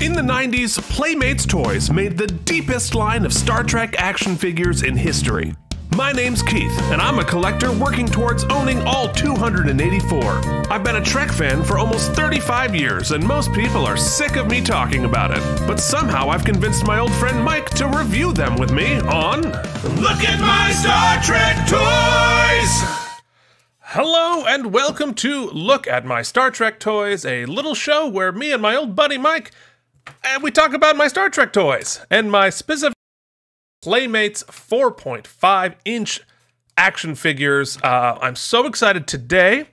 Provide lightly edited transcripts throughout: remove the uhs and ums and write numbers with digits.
In the 90s, Playmates Toys made the deepest line of Star Trek action figures in history. My name's Keith, and I'm a collector working towards owning all 284. I've been a Trek fan for almost 35 years, and most people are sick of me talking about it. But somehow I've convinced my old friend Mike to review them with me on Look at My Star Trek Toys! Hello and welcome to Look at My Star Trek Toys, a little show where me and my old buddy Mike, we talk about my Star Trek toys and my specific Playmates 4.5-inch action figures. I'm so excited today.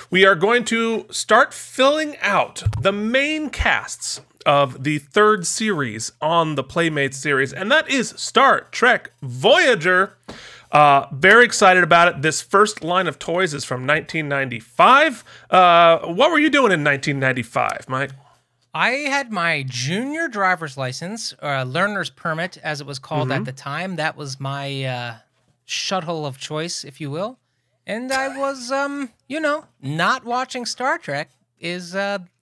We are going to start filling out the main casts of the third series on the Playmates series, and that is Star Trek Voyager. Very excited about it. This first line of toys is from 1995. What were you doing in 1995, Mike? I had my junior driver's license, learner's permit, as it was called at the time. That was my shuttle of choice, if you will. And I was, not watching Star Trek is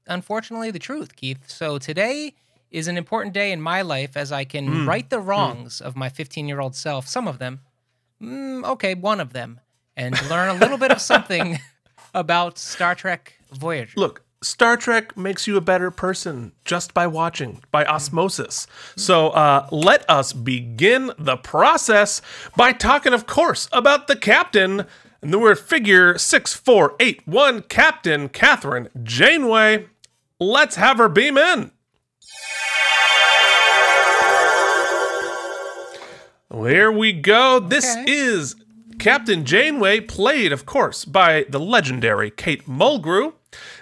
unfortunately the truth, Keith. So today is an important day in my life as I can right the wrongs of my 15-year-old self, some of them. Okay, one of them, and learn a little bit of something about Star Trek Voyager. Look, Star Trek makes you a better person just by watching, by osmosis. So let us begin the process by talking, of course, about the captain. And then we're figure 6481, Captain Kathryn Janeway. Let's have her beam in. Well, here we go. This is Captain Janeway, played, of course, by the legendary Kate Mulgrew.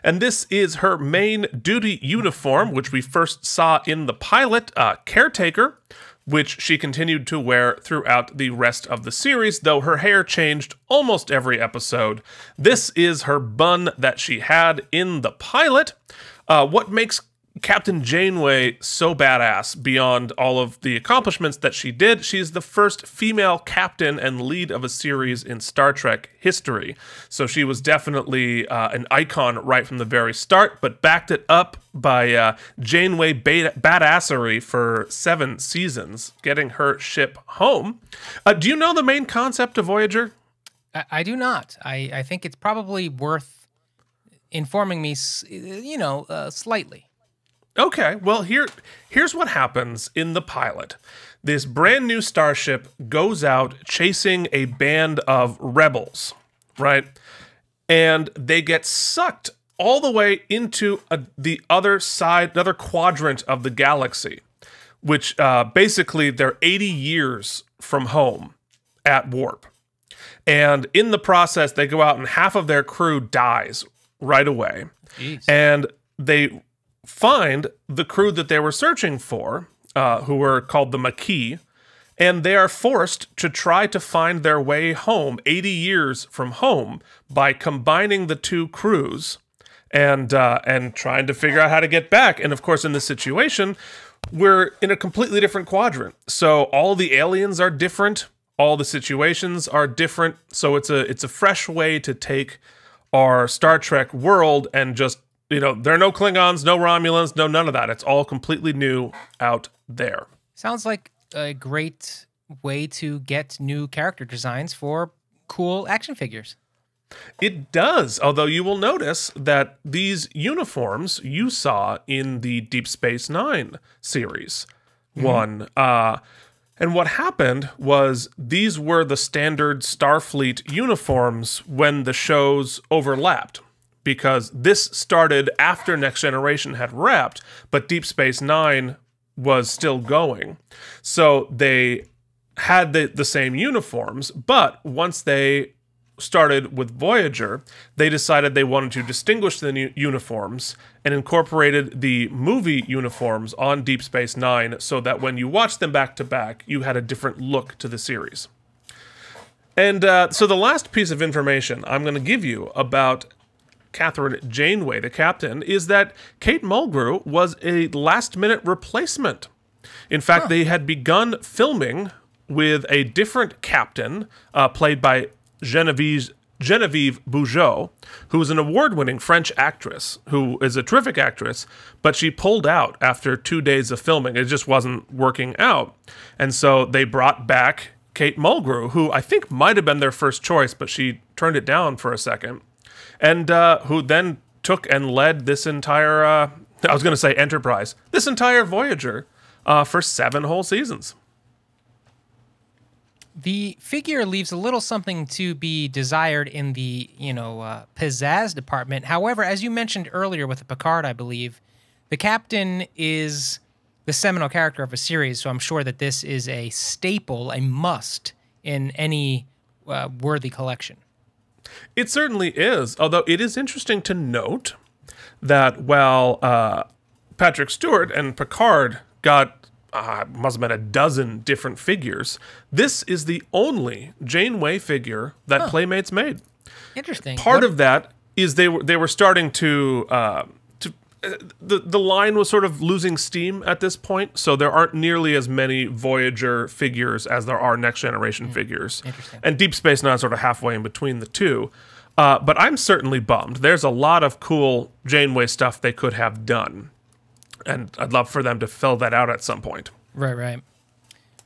And this is her main duty uniform, which we first saw in the pilot, Caretaker, which she continued to wear throughout the rest of the series, though her hair changed almost every episode. This is her bun that she had in the pilot. What makes Captain Janeway so badass beyond all of the accomplishments that she did? She's the first female captain and lead of a series in Star Trek history. So she was definitely an icon right from the very start, but backed it up by Janeway badassery for 7 seasons, getting her ship home. Do you know the main concept of Voyager? I do not. I think it's probably worth informing me, slightly. Okay, well, here's what happens in the pilot. This brand new starship goes out chasing a band of rebels, right? And they get sucked all the way into the other side, another quadrant of the galaxy, which basically they're 80 years from home at warp. And in the process, they go out and half of their crew dies right away. Jeez. And they find the crew that they were searching for, who were called the Maquis, and they are forced to try to find their way home 80 years from home by combining the two crews and trying to figure out how to get back. And of course, in this situation, we're in a completely different quadrant. So all the aliens are different, all the situations are different. So it's a fresh way to take our Star Trek world and just, there are no Klingons, no Romulans, no none of that. It's all completely new out there. Sounds like a great way to get new character designs for cool action figures. It does, although you will notice that these uniforms you saw in the Deep Space Nine series one. And what happened was these were the standard Starfleet uniforms when the shows overlapped, because this started after Next Generation had wrapped, but Deep Space Nine was still going. So they had the same uniforms, but once they started with Voyager, they decided they wanted to distinguish the new uniforms and incorporated the movie uniforms on Deep Space Nine so that when you watched them back to back, you had a different look to the series. And so the last piece of information I'm going to give you about Kathryn Janeway, the captain, is that Kate Mulgrew was a last-minute replacement. In fact, they had begun filming with a different captain, played by Genevieve Genevieve Bujold, who is an award-winning French actress, who is a terrific actress, but she pulled out after 2 days of filming. It just wasn't working out. And so they brought back Kate Mulgrew, who I think might have been their first choice, but she turned it down for a second, and who then took and led this entire, I was going to say Enterprise, this entire Voyager for 7 whole seasons. The figure leaves a little something to be desired in the, pizzazz department. However, as you mentioned earlier with the Picard, I believe, the captain is the seminal character of a series, so I'm sure that this is a staple, a must in any worthy collection. It certainly is, although it is interesting to note that while Patrick Stewart and Picard got must have been a dozen different figures, this is the only Janeway figure that Playmates made. Interesting. Part of that is they were starting to the line was sort of losing steam at this point, so there aren't nearly as many Voyager figures as there are Next Generation figures. Interesting. And Deep Space Nine is sort of halfway in between the two. But I'm certainly bummed. There's a lot of cool Janeway stuff they could have done, and I'd love for them to fill that out at some point. Right.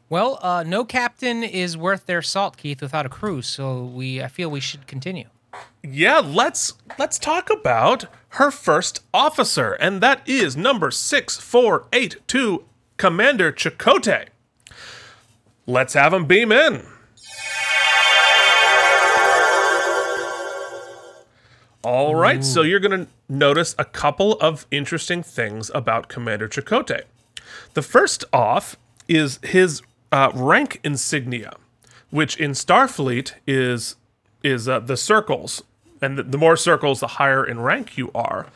Well, no captain is worth their salt, Keith, without a crew, so I feel we should continue. Yeah, let's talk about her first officer, and that is number 6482, Commander Chakotay. Let's have him beam in. All right, so you're going to notice a couple of interesting things about Commander Chakotay. The first off is his rank insignia, which in Starfleet is the circles, and the more circles, the higher in rank you are.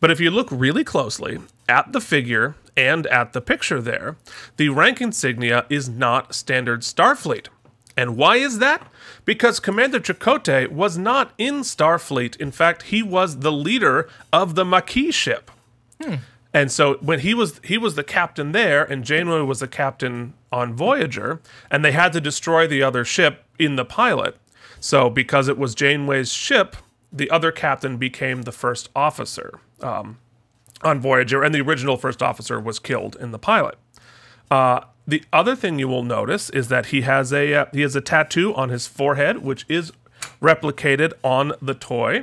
But if you look really closely at the figure and at the picture there, the rank insignia is not standard Starfleet. And why is that? Because Commander Chakotay was not in Starfleet. In fact, he was the leader of the Maquis ship. And so when he was the captain there, and Janeway was the captain on Voyager, and they had to destroy the other ship in the pilot. So because it was Janeway's ship, the other captain became the first officer on Voyager, and the original first officer was killed in the pilot. The other thing you will notice is that he has a tattoo on his forehead, which is replicated on the toy.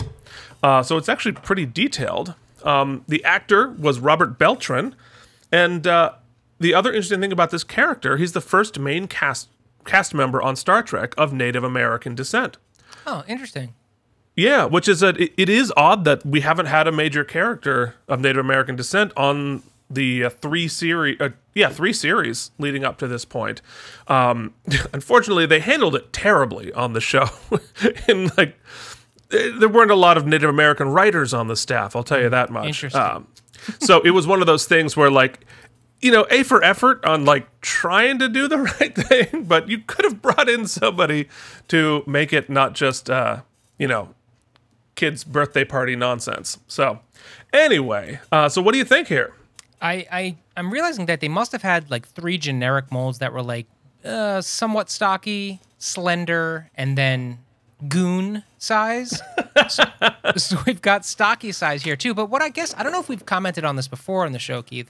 So it's actually pretty detailed. The actor was Robert Beltran, and the other interesting thing about this character, he's the first main cast member on Star Trek of Native American descent. Oh, interesting. Yeah, which is it is odd that we haven't had a major character of Native American descent on the three series leading up to this point. Unfortunately, they handled it terribly on the show. There weren't a lot of Native American writers on the staff, I'll tell you that much. Interesting. So it was one of those things where, A for effort on trying to do the right thing, but you could have brought in somebody to make it not just kids' birthday party nonsense. So anyway, so what do you think here? I'm realizing that they must have had 3 generic molds that were somewhat stocky, slender, and then goon size. So we've got stocky size here too. But I don't know if we've commented on this before on the show, Keith.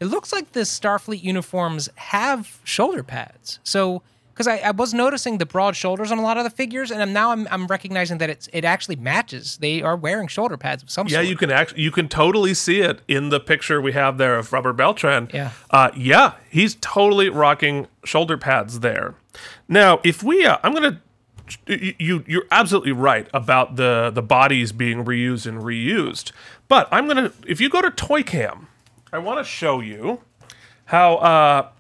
It looks like the Starfleet uniforms have shoulder pads. So, because I was noticing the broad shoulders on a lot of the figures, and now I'm recognizing that it actually matches. They are wearing shoulder pads of some sort. Yeah, you can totally see it in the picture we have there of Robert Beltran. Yeah. He's totally rocking shoulder pads there. Now, if we, you're absolutely right about the bodies being reused and reused. But if you go to Toy Cam, I want to show you how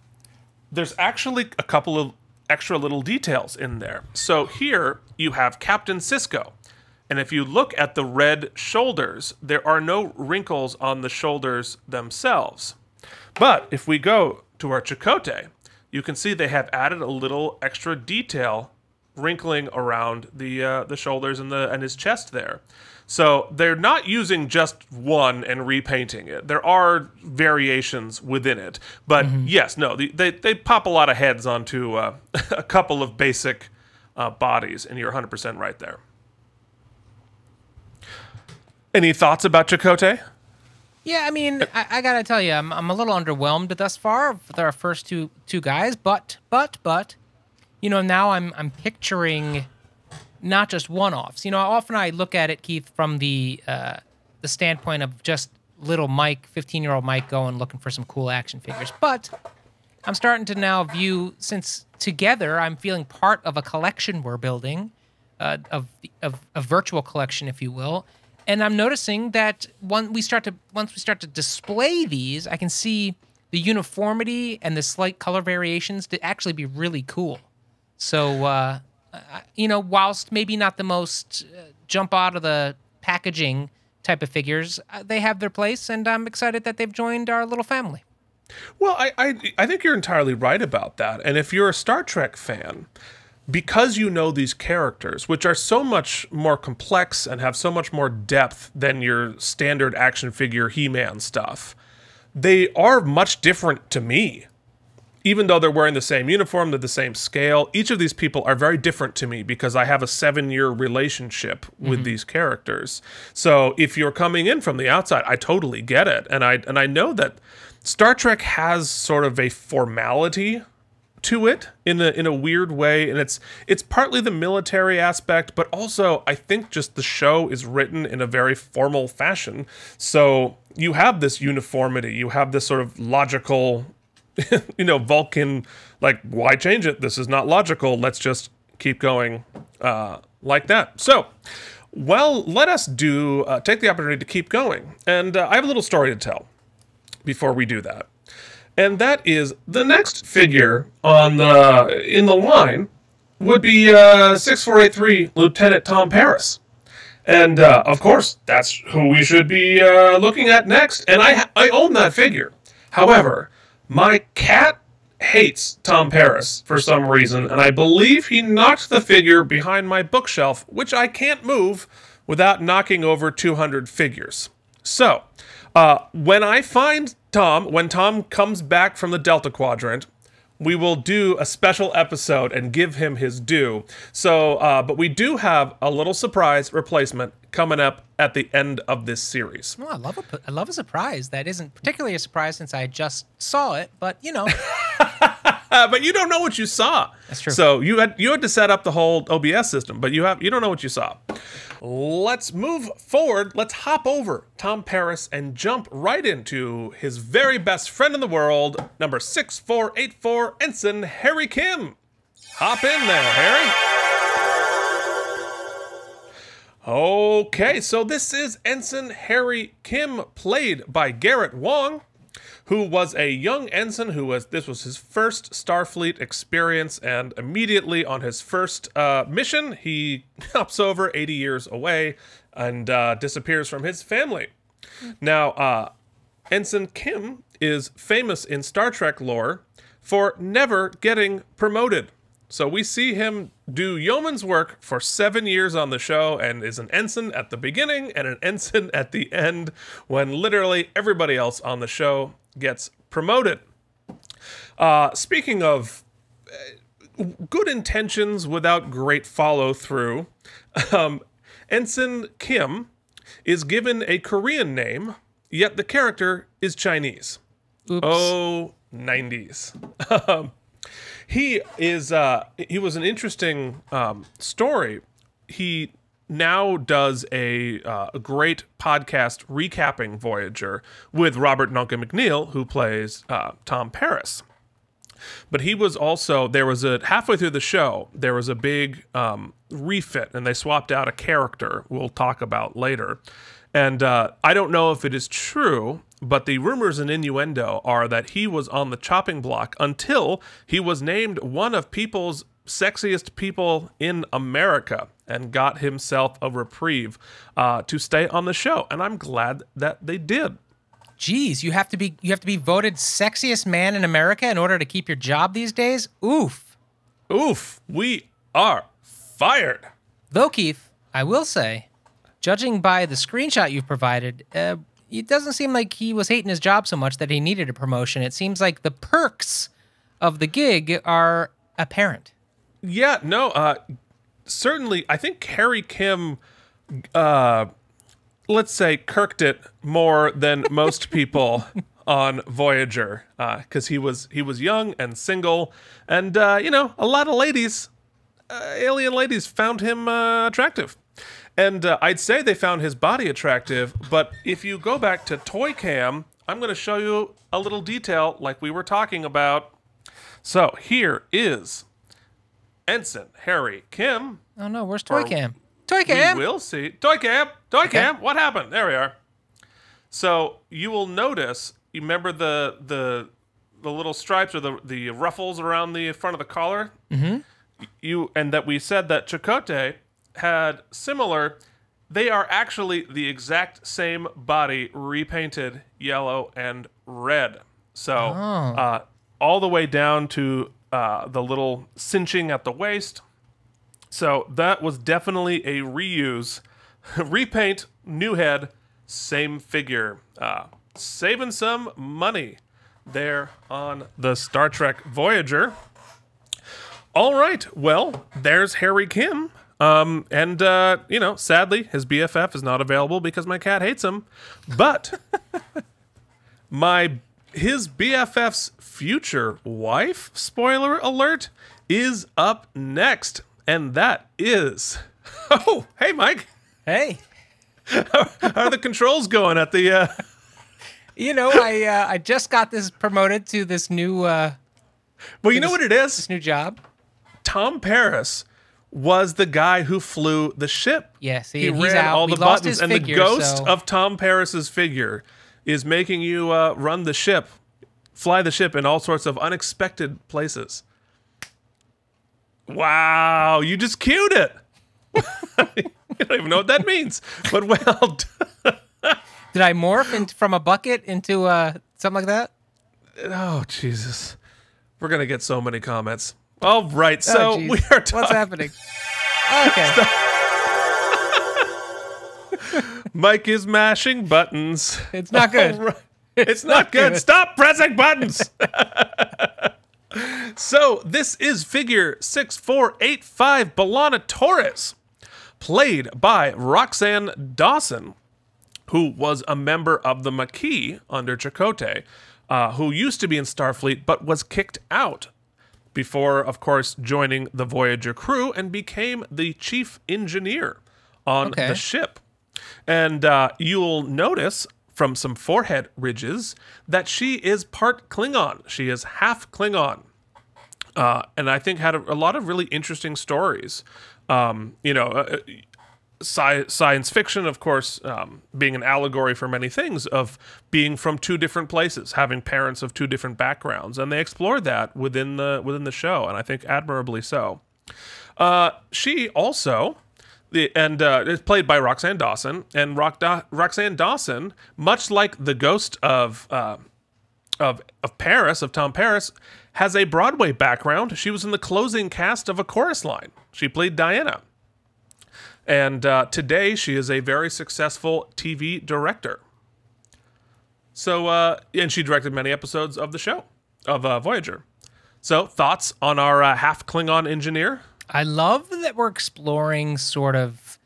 there's actually a couple of extra little details in there. So here you have Captain Sisko. And if you look at the red shoulders, there are no wrinkles on the shoulders themselves. But if we go to our Chakotay, you can see they have added a little extra detail wrinkling around the shoulders and his chest there. So they're not using just one and repainting it. There are variations within it. But yes, no, they pop a lot of heads onto a couple of basic bodies, and you're 100% right there. Any thoughts about Chakotay? Yeah, I mean, I gotta tell you, I'm a little underwhelmed thus far with our first two guys, but, you know, now I'm picturing not just one-offs. You know, often I look at it, Keith, from the standpoint of just little Mike, 15-year-old Mike, going looking for some cool action figures. But I'm starting to now view, since together I'm feeling part of a collection we're building, of a virtual collection, if you will. And I'm noticing that once we start to display these, I can see the uniformity and the slight color variations to actually be really cool. So, you know, whilst maybe not the most jump out of the packaging type of figures, they have their place, and I'm excited that they've joined our little family. Well, I think you're entirely right about that. And if you're a Star Trek fan, because you know these characters, which are so much more complex and have so much more depth than your standard action figure He-Man stuff, they are much different to me. Even though they're wearing the same uniform, they're the same scale, each of these people are very different to me because I have a 7-year relationship with these characters. So if you're coming in from the outside, I totally get it. And I know that Star Trek has sort of a formality to it in a weird way, and it's partly the military aspect, but also I think just the show is written in a very formal fashion. So you have this uniformity, you have this sort of logical, you know, Vulcan, like, why change it? This is not logical. Let's just keep going like that. So, well, let us take the opportunity to keep going, and I have a little story to tell before we do that. And that is the next figure in the line would be 6483 Lieutenant Tom Paris. And, of course, that's who we should be looking at next. And I own that figure. However, my cat hates Tom Paris for some reason, and I believe he knocked the figure behind my bookshelf, which I can't move without knocking over 200 figures. So, when I find Tom, when Tom comes back from the Delta Quadrant, we will do a special episode and give him his due. So, but we do have a little surprise replacement coming up at the end of this series. Oh, I love a surprise. That isn't particularly a surprise since I just saw it, but you know. But you don't know what you saw. That's true. So you had to set up the whole OBS system, but you don't know what you saw. Let's move forward. Let's hop over Tom Paris and jump right into his very best friend in the world, number 6484, Ensign Harry Kim. Hop in there, Harry. Okay, so this is Ensign Harry Kim, played by Garrett Wang, who was a young ensign this was his first Starfleet experience, and immediately on his first mission, he hops over 80 years away and disappears from his family. Now, Ensign Kim is famous in Star Trek lore for never getting promoted. So we see him do yeoman's work for 7 years on the show and is an ensign at the beginning and an ensign at the end when literally everybody else on the show gets promoted. Speaking of good intentions without great follow-through, Ensign Kim is given a Korean name, yet the character is Chinese. Oops. Oh, 90s. He was an interesting story. He now does a great podcast recapping Voyager with Robert Duncan McNeill, who plays Tom Paris. But he was also, halfway through the show, there was a big refit, and they swapped out a character we'll talk about later. And I don't know if it is true, but the rumors and innuendo are that he was on the chopping block until he was named one of people's sexiest people in America and got himself a reprieve to stay on the show. And I'm glad that they did. Geez, you have to be voted sexiest man in America in order to keep your job these days? Oof. Oof. We are fired. Though, Keith, I will say, judging by the screenshot you've provided, it doesn't seem like he was hating his job so much that he needed a promotion. It seems like the perks of the gig are apparent. Yeah, no, certainly, I think Harry Kim let's say, kirked it more than most people on Voyager, because he was young and single, and you know, a lot of ladies, alien ladies, found him attractive, and I'd say they found his body attractive. But if you go back to Toy Cam, I'm going to show you a little detail like we were talking about. So here is Ensign Harry Kim. Oh no, where's Toy Cam? Toy Cam. We will see. Toy Cam. Toy Cam. What happened? There we are. So you will notice. You remember the little stripes or the ruffles around the front of the collar? Mm-hmm. And that we said that Chakotay had similar. They are actually the exact same body, repainted yellow and red. So all the way down to the little cinching at the waist. So that was definitely a reuse. Repaint, new head, same figure. Saving some money there on the Star Trek Voyager. All right, well, there's Harry Kim. And you know, sadly, his BFF is not available because my cat hates him. But his BFF's future wife, spoiler alert, is up next. And that is... Oh, hey, Mike. Hey. How are the controls going at the... You know, I just got this promoted to this new... well, you know what it is? This new job. Tom Paris was the guy who flew the ship. Yes, he he's ran out. all We the lost buttons, his and figure, the ghost so... of Tom Paris's figure is making you run the ship, fly the ship in all sorts of unexpected places. Wow, you just cued it. You don't even know what that means, but well done. Did I morph from a bucket into something like that? Oh, Jesus. We're going to get so many comments. All right, so we are talking... What's happening? Okay. Mike is mashing buttons. It's not good. Right. It's not good. Stop pressing buttons. So this is figure 6485 B'Elanna Torress, played by Roxann Dawson, who was a member of the Maquis under Chakotay, who used to be in Starfleet but was kicked out before, of course, joining the Voyager crew and became the chief engineer on the ship. And you'll notice from some forehead ridges that she is part Klingon. She is half Klingon. And I think had a lot of really interesting stories. You know, science fiction, of course, being an allegory for many things, of being from two different places, having parents of two different backgrounds, and they explored that within the show, and I think admirably so. She also, is played by Roxann Dawson, and Roxann Dawson, much like the ghost of Paris, of Tom Paris, has a Broadway background. She was in the closing cast of A Chorus Line. She played Diana. And today, she is a very successful TV director. So, and she directed many episodes of the show, of Voyager. So, thoughts on our half Klingon engineer? I love that we're exploring sort of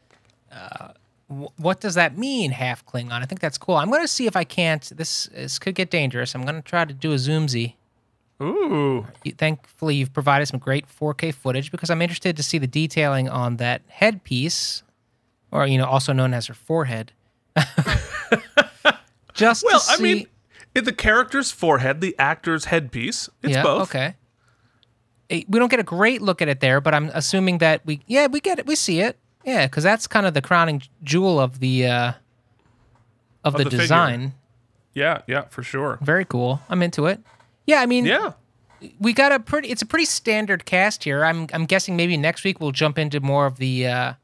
what does that mean, half Klingon. I think that's cool. I'm going to see if I can't. This could get dangerous. I'm going to try to do a zoomsy. Ooh. Thankfully, you've provided some great 4K footage because I'm interested to see the detailing on that headpiece, or, you know, also known as her forehead. Just well, I mean, the character's forehead, the actor's headpiece. It's both. Okay. We don't get a great look at it there, but I'm assuming that we get it. We see it. Yeah, because that's kind of the crowning jewel of the design. Figure. Yeah, for sure. Very cool. I'm into it. Yeah, I mean, we got it's a pretty standard cast here. I'm guessing maybe next week we'll jump into more of the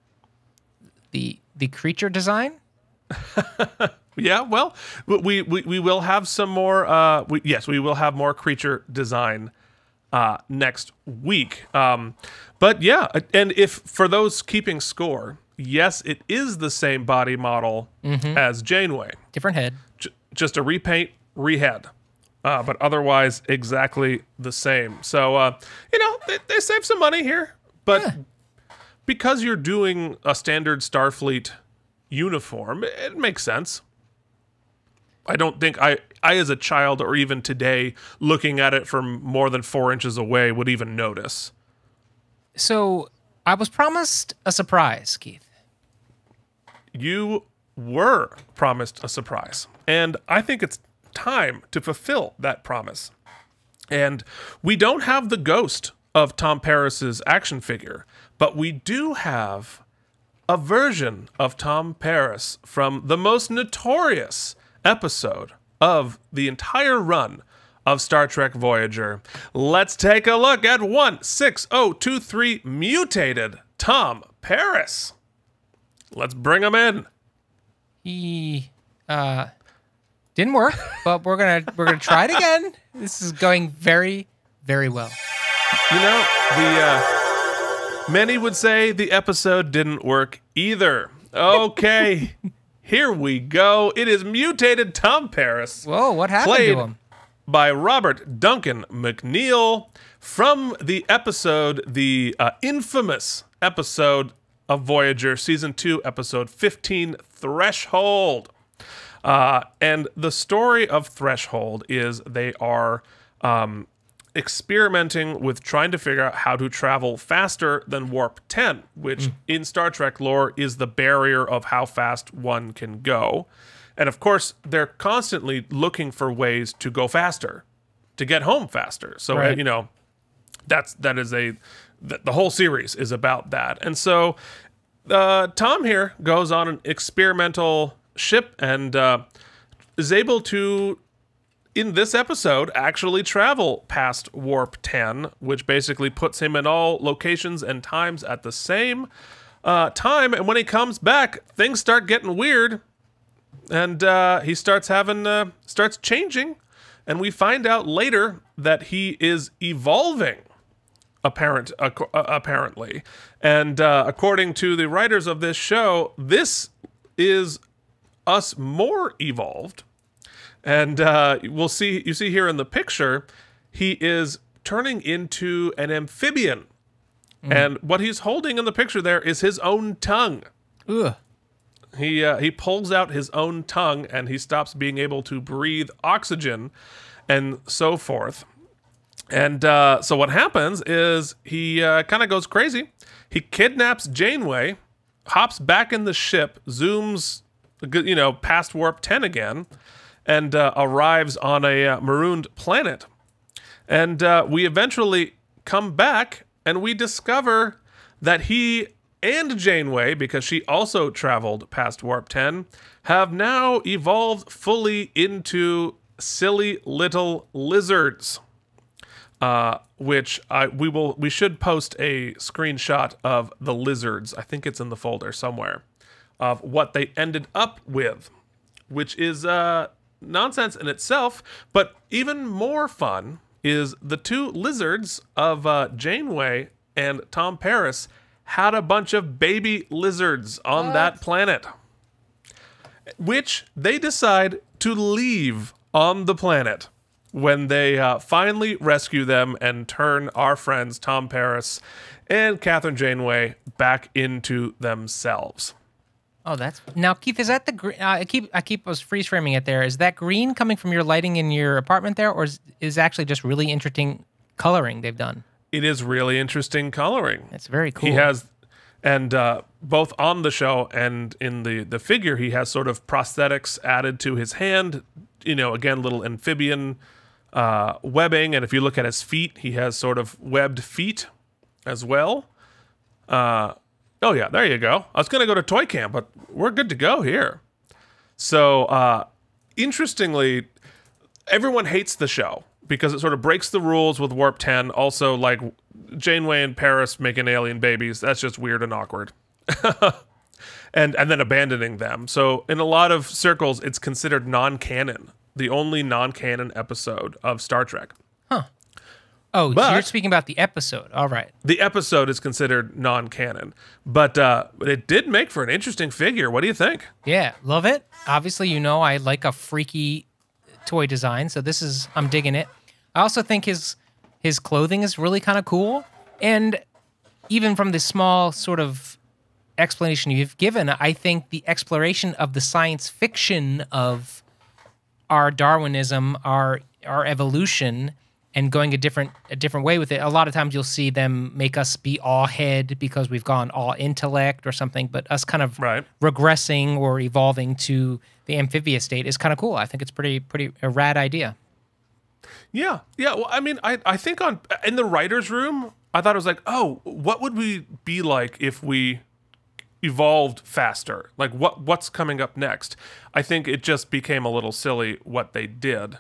creature design. Yeah, well, we will have some more. We will have more creature design next week. But yeah, and if for those keeping score, yes, it is the same body model as Janeway. Different head. Just a repaint, rehead. But otherwise exactly the same. So, you know, they save some money here. But because you're doing a standard Starfleet uniform. It makes sense. I don't think I as a child or even today looking at it from more than 4 inches away would even notice. So I was promised a surprise, Keith. You were promised a surprise, and I think it's time to fulfill that promise. And we don't have the ghost of Tom Paris's action figure, but we do have a version of Tom Paris from the most notorious episode of the entire run of Star Trek Voyager. Let's take a look at 16023 Mutated Tom Paris. Let's bring him in. He didn't work, but we're gonna try it again. This is going very, very well. You know, many would say the episode didn't work either. Okay, here we go. It is Mutated Tom Paris. Whoa, what happened to him? By Robert Duncan McNeill from the episode, the infamous episode of Voyager, Season 2, Episode 15, Threshold. And the story of Threshold is they are experimenting with trying to figure out how to travel faster than Warp 10, which in Star Trek lore is the barrier of how fast one can go. And of course, they're constantly looking for ways to go faster, to get home faster. So, right. you know, the whole series is about that. And so Tom here goes on an experimental ship and is able to, in this episode, actually travel past Warp 10, which basically puts him in all locations and times at the same time. And when he comes back, things start getting weird. And he starts changing, and we find out later that he is evolving, apparently. And according to the writers of this show, this is us more evolved. And you see here in the picture, he is turning into an amphibian. And what he's holding in the picture there is his own tongue. Ugh. He pulls out his own tongue and he stops being able to breathe oxygen and so forth. And so what happens is he kind of goes crazy. He kidnaps Janeway, hops back in the ship, zooms, past Warp 10 again, and arrives on a marooned planet. And we eventually come back and we discover that he and Janeway, because she also traveled past Warp 10, have now evolved fully into silly little lizards. Which we should post a screenshot of the lizards. I think it's in the folder somewhere, of what they ended up with, which is nonsense in itself. But even more fun is the two lizards of Janeway and Tom Paris had a bunch of baby lizards on that planet, which they decide to leave on the planet when they finally rescue them and turn our friends Tom Paris and Kathryn Janeway back into themselves. Oh, that's now, Keith. Is that the green? I keep was freeze framing it there. Is that green coming from your lighting in your apartment there, or is actually just really interesting coloring they've done? It is really interesting coloring. It's very cool. He has, and both on the show and in the figure, he has sort of prosthetics added to his hand. Again, little amphibian webbing, and if you look at his feet, he has sort of webbed feet as well. Oh yeah, there you go. I was gonna go to Toy Camp, but we're good to go here. So interestingly, everyone hates the show because it sort of breaks the rules with Warp 10. Also, like Janeway and Paris making alien babies, that's just weird and awkward. and then abandoning them. So in a lot of circles, it's considered non-canon. The only non-canon episode of Star Trek. Huh. Oh, so you're speaking about the episode. All right. The episode is considered non-canon. But it did make for an interesting figure. What do you think? Yeah, love it. Obviously, I like a freaky toy design, so I'm digging it. I also think his clothing is really kind of cool. And even from the small sort of explanation you've given, I think the exploration of the science fiction of our Darwinism, our evolution, and going a different way with it. A lot of times you'll see them make us be all head because we've gone all intellect or something, but us kind of regressing or evolving to the amphibious state is kind of cool. I think it's pretty a rad idea. Yeah. Well, I mean, I think in the writer's room, I thought it was like, oh, what would we be like if we evolved faster? Like, what's coming up next? I think it just became a little silly what they did.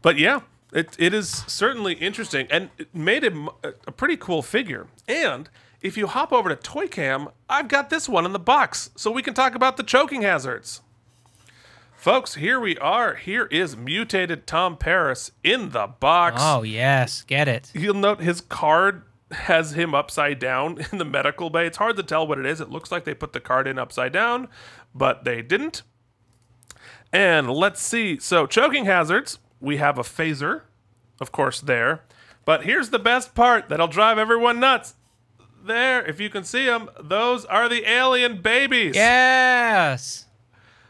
But yeah, it is certainly interesting, and it made him a pretty cool figure. And if you hop over to Toy Cam, I've got this one in the box, so we can talk about the choking hazards. Folks, here we are. Here is Mutated Tom Paris in the box. Oh, yes. Get it. You'll note his card has him upside down in the medical bay. It's hard to tell what it is. It looks like they put the card in upside down, but they didn't. And let's see. So, choking hazards. We have a phaser, of course, there. But here's the best part that'll drive everyone nuts. There, if you can see them, those are the alien babies. Yes.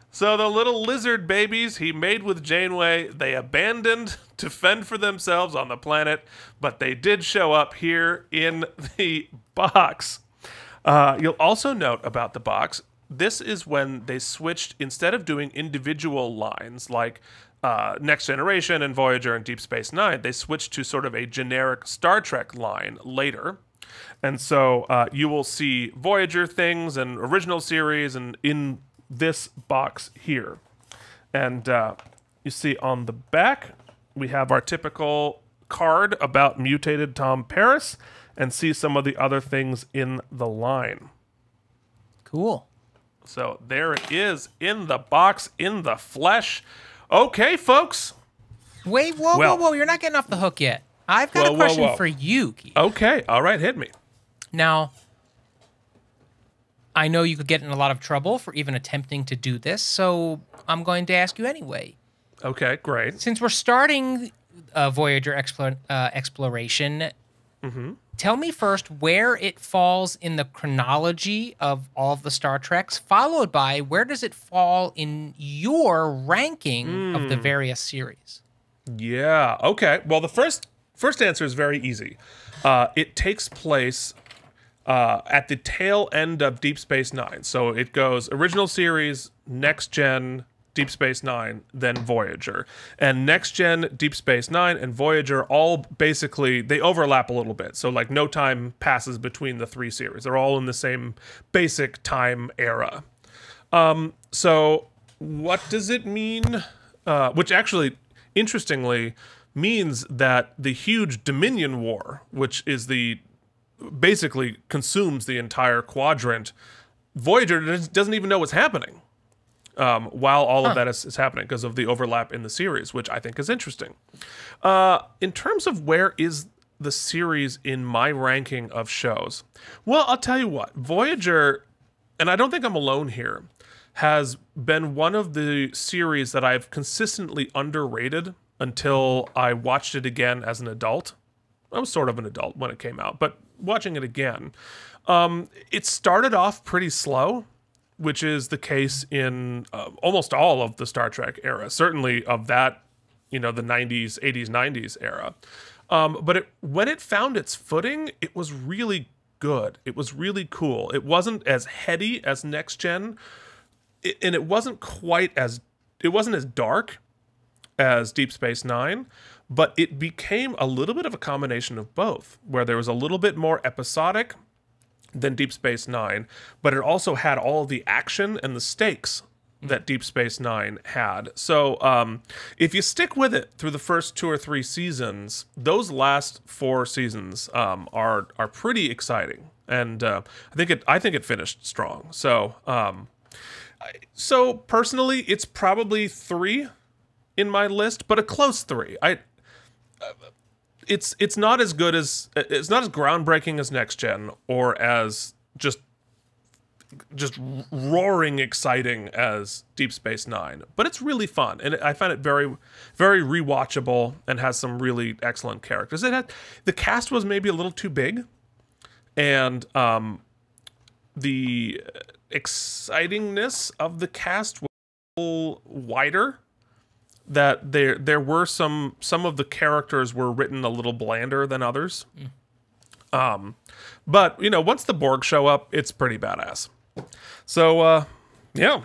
So the little lizard babies he made with Janeway, they abandoned to fend for themselves on the planet, but they did show up here in the box. You'll also note about the box, this is when they switched, instead of doing individual lines like Next Generation and Voyager and Deep Space Nine, they switched to sort of a generic Star Trek line later. And so you will see Voyager things and original series and in this box here. And you see on the back, we have our typical card about Mutated Tom Paris and see some of the other things in the line. Cool. So there it is in the box, in the flesh. Okay, folks. Wait, whoa. You're not getting off the hook yet. I've got a question for you, Keith. Okay, all right, hit me. Now, I know you could get in a lot of trouble for even attempting to do this, so I'm going to ask you anyway. Okay, great. Since we're starting Voyager exploration, tell me first where it falls in the chronology of all of the Star Treks, followed by where does it fall in your ranking of the various series? Yeah, okay. Well, the first answer is very easy. It takes place at the tail end of Deep Space Nine. So it goes original series, Next Gen, Deep Space Nine, then Voyager. And Next Gen, Deep Space Nine, and Voyager all basically, they overlap a little bit. So like no time passes between the three series. They're all in the same basic time era. So what does it mean? Which actually, interestingly, means that the huge Dominion War, which is basically consumes the entire quadrant, Voyager doesn't even know what's happening while all of that is happening because of the overlap in the series, which I think is interesting. In terms of where is the series in my ranking of shows, well, I'll tell you what, Voyager, and I don't think I'm alone here, has been one of the series that I've consistently underrated until I watched it again as an adult. I was sort of an adult when it came out, but watching it again, it started off pretty slow, which is the case in almost all of the Star Trek era, certainly of that, the 90s, 80s, 90s era. But when it found its footing, it was really good. It was really cool. It wasn't as heady as Next Gen, and it wasn't as dark as Deep Space Nine, but it became a little bit of a combination of both, where there was a little bit more episodic than Deep Space Nine, but it also had all of the action and the stakes that Deep Space Nine had. So if you stick with it through the first 2 or 3 seasons, those last 4 seasons are pretty exciting, and I think it finished strong. So personally, it's probably 3 in my list, but a close 3. It's not as good as, it's not as groundbreaking as Next Gen, or as just roaring exciting as Deep Space Nine, but it's really fun, and I find it very, very rewatchable, and has some really excellent characters. The cast was maybe a little too big, and excitingness of the cast was a little wider. That there were some of the characters were written a little blander than others. But you know, once the Borg show up, it's pretty badass. So yeah.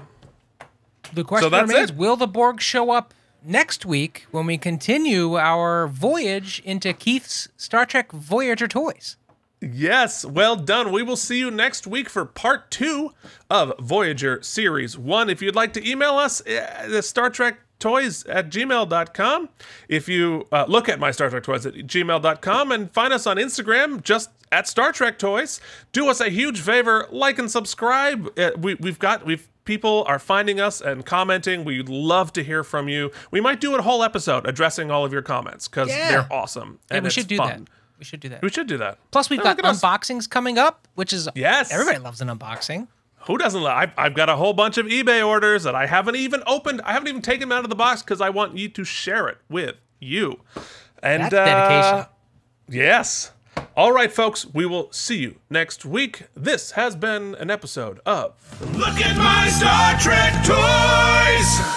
The question remains, will the Borg show up next week when we continue our voyage into Keith's Star Trek Voyager toys? Yes, well done. We will see you next week for part 2 of Voyager Series 1. If you'd like to email us, the Star Trek Toys at gmail.com. If you look at my Star Trek Toys at gmail.com and find us on Instagram, just at Star Trek Toys. Do us a huge favor, like and subscribe. People are finding us and commenting. We'd love to hear from you. We might do a whole episode addressing all of your comments because they're awesome. Yeah, and we it's should do fun. that. We should do that. We should do that. Plus, we've got unboxings coming up, which is everybody loves an unboxing. Who doesn't love? I've got a whole bunch of eBay orders that I haven't even opened. I haven't even taken them out of the box because I want you to share it with you. And that's dedication. Yes. All right, folks. We will see you next week. This has been an episode of Look at my Star Trek toys!